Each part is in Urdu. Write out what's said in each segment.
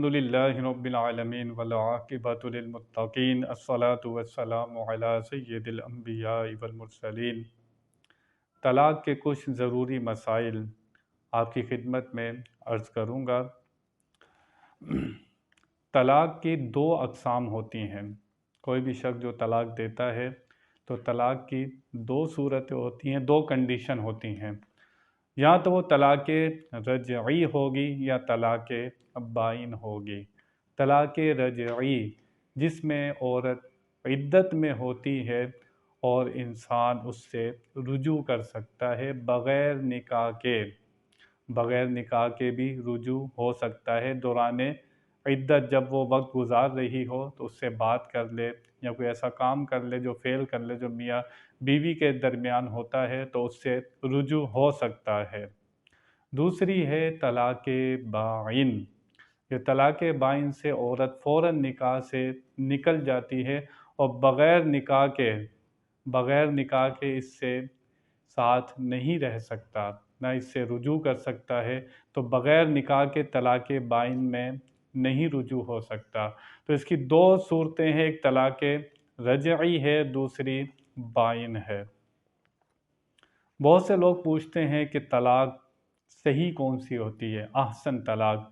الحمدللہ رب العالمین والعاقبۃ للمتقین الصلاۃ والسلام علی سید الانبیاء والمرسلین۔ طلاق کے کچھ ضروری مسائل آپ کی خدمت میں عرض کروں گا۔ طلاق کی دو اقسام ہوتی ہیں۔ کوئی بھی شخص جو طلاق دیتا ہے تو طلاق کی دو صورتیں ہوتی ہیں، دو کنڈیشن ہوتی ہیں۔ یا تو وہ طلاق رجعی ہوگی یا طلاق بائن ہوگی۔ طلاق رجعی جس میں عورت عدت میں ہوتی ہے اور انسان اس سے رجوع کر سکتا ہے بغیر نکاح کے بھی رجوع ہو سکتا ہے۔ دوران عدت جب وہ وقت گزار رہی ہو تو اس سے بات کر لے یا کوئی ایسا کام کر لے جو فعل کر لے جو میاں بیوی کے درمیان ہوتا ہے تو اس سے رجوع ہو سکتا ہے۔ دوسری ہے طلاق بائن۔ یہ طلاق بائن سے عورت فوراً نکاح سے نکل جاتی ہے اور بغیر نکاح کے اس سے ساتھ نہیں رہ سکتا، نہ اس سے رجوع کر سکتا ہے، تو بغیر نکاح کے طلاق بائن میں نہیں رجوع ہو سکتا۔ تو اس کی دو صورتیں ہیں، ایک طلاق رجعی ہے، دوسری بائن ہے۔ بہت سے لوگ پوچھتے ہیں کہ طلاق صحیح کون سی ہوتی ہے، احسن طلاق۔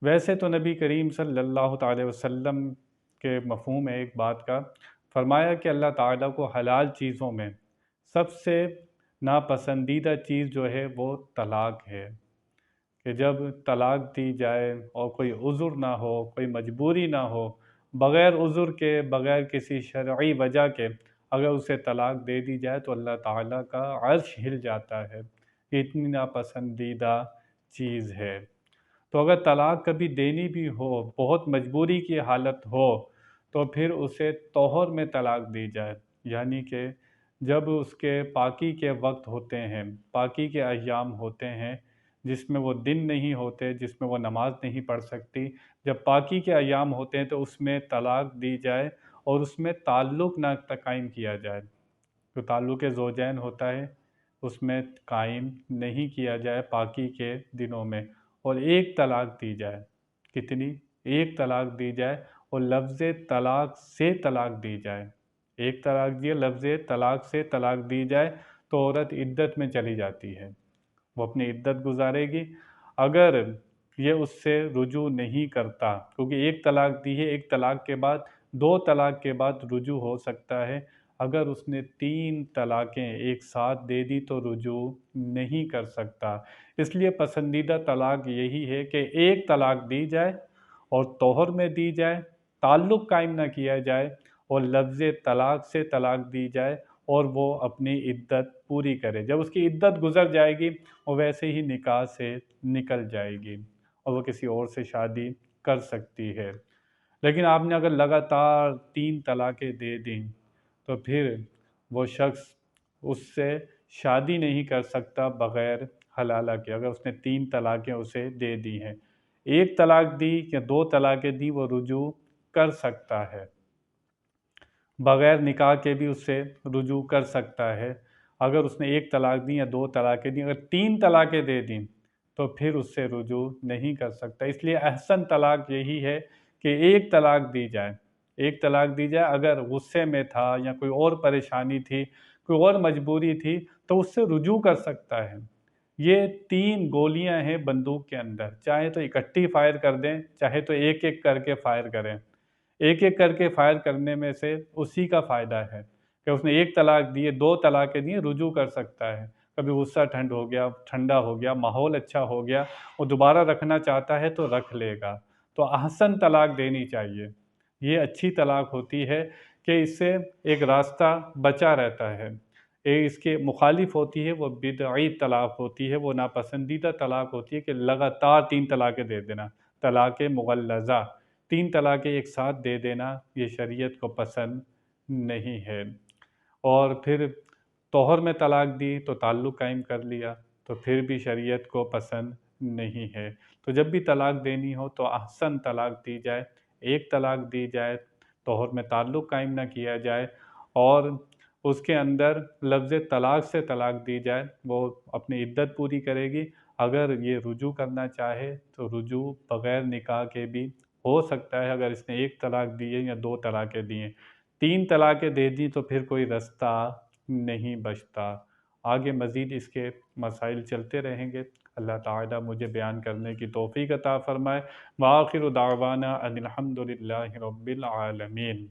ویسے تو نبی کریم صلی اللہ تعالی وسلم کے مفہوم ہے ایک بات کا، فرمایا کہ اللہ تعالیٰ کو حلال چیزوں میں سب سے ناپسندیدہ چیز جو ہے وہ طلاق ہے، کہ جب طلاق دی جائے اور کوئی عذر نہ ہو، کوئی مجبوری نہ ہو، بغیر عذر کے، بغیر کسی شرعی وجہ کے اگر اسے طلاق دے دی جائے تو اللہ تعالیٰ کا عرش ہل جاتا ہے۔ یہ اتنی ناپسندیدہ چیز ہے۔ تو اگر طلاق کبھی دینی بھی ہو، بہت مجبوری کی حالت ہو، تو پھر اسے طہر میں طلاق دی جائے، یعنی کہ جب اس کے پاکی کے وقت ہوتے ہیں، پاکی کے ایام ہوتے ہیں، جس میں وہ دن نہیں ہوتے، جس میں وہ نماز نہیں پڑھ سکتی، جب پاکی کے ایام ہوتے ہیں تو اس میں طلاق دی جائے اور اس میں تعلق نہ قائم کیا جائے۔ جو تعلق زوجین ہوتا ہے اس میں قائم نہیں کیا جائے پاکی کے دنوں میں، اور ایک طلاق دی جائے۔ کتنی؟ ایک طلاق دی جائے اور لفظ طلاق سے طلاق دی جائے۔ ایک طلاق دیے، لفظ طلاق سے طلاق دی جائے تو عورت عدت میں چلی جاتی ہے، وہ اپنی عدت گزارے گی۔ اگر یہ اس سے رجوع نہیں کرتا، کیونکہ ایک طلاق دی ہے، ایک طلاق کے بعد، دو طلاق کے بعد رجوع ہو سکتا ہے۔ اگر اس نے 3 طلاقیں ایک ساتھ دے دی تو رجوع نہیں کر سکتا۔ اس لیے پسندیدہ طلاق یہی ہے کہ ایک طلاق دی جائے اور طہر میں دی جائے، تعلق قائم نہ کیا جائے، اور لفظ طلاق سے طلاق دی جائے اور وہ اپنی عدت پوری کرے۔ جب اس کی عدت گزر جائے گی وہ ویسے ہی نکاح سے نکل جائے گی اور وہ کسی اور سے شادی کر سکتی ہے۔ لیکن آپ نے اگر لگاتار 3 طلاقیں دے دیں تو پھر وہ شخص اس سے شادی نہیں کر سکتا بغیر حلالہ کے، اگر اس نے 3 طلاقیں اسے دے دی ہیں۔ ایک طلاق دی یا 2 طلاقیں دی وہ رجوع کر سکتا ہے، بغیر نکاح کے بھی اس سے رجوع کر سکتا ہے۔ اگر اس نے ایک طلاق دی یا 2 طلاقیں دی، اگر 3 طلاقیں دے دیں تو پھر اس سے رجوع نہیں کر سکتا۔ اس لیے احسن طلاق یہی ہے کہ ایک طلاق دی جائے، ایک طلاق دی جائے۔ اگر غصے میں تھا یا کوئی اور پریشانی تھی، کوئی اور مجبوری تھی تو اس سے رجوع کر سکتا ہے۔ یہ 3 گولیاں ہیں بندوق کے اندر، چاہے تو اکٹھی فائر کر دیں، چاہے تو ایک ایک کر کے فائر کریں۔ ایک ایک کر کے فائر کرنے میں سے اسی کا فائدہ ہے کہ اس نے ایک طلاق دی ہے، 2 طلاقیں دی، رجوع کر سکتا ہے۔ کبھی غصہ ٹھنڈا ہو گیا، ماحول اچھا ہو گیا، وہ دوبارہ رکھنا چاہتا ہے تو رکھ لے گا۔ تو احسن طلاق دینی چاہیے۔ یہ اچھی طلاق ہوتی ہے کہ اس سے ایک راستہ بچا رہتا ہے۔ اس کے مخالف ہوتی ہے وہ بدعی طلاق ہوتی ہے، وہ ناپسندیدہ طلاق ہوتی ہے کہ لگاتار 3 طلاقیں دے دینا، طلاق مغلظہ، 3 طلاقیں ایک ساتھ دے دینا، یہ شریعت کو پسند نہیں ہے۔ اور پھر طہر میں طلاق دی تو تعلق قائم کر لیا تو پھر بھی شریعت کو پسند نہیں ہے۔ تو جب بھی طلاق دینی ہو تو احسن طلاق دی جائے، ایک طلاق دی جائے، طہر میں تعلق قائم نہ کیا جائے اور اس کے اندر لفظ طلاق سے طلاق دی جائے، وہ اپنی عدت پوری کرے گی۔ اگر یہ رجوع کرنا چاہے تو رجوع بغیر نکاح کے بھی ہو سکتا ہے، اگر اس نے ایک طلاق دی ہے یا دو طلاقیں دی ہیں۔ تین طلاقیں دے دیں تو پھر کوئی رستہ نہیں بچتا۔ آگے مزید اس کے مسائل چلتے رہیں گے۔ اللہ تعالیٰ مجھے بیان کرنے کی توفیق عطا فرمائے۔ وآخر دعوانا ان الحمد للہ رب العالمین۔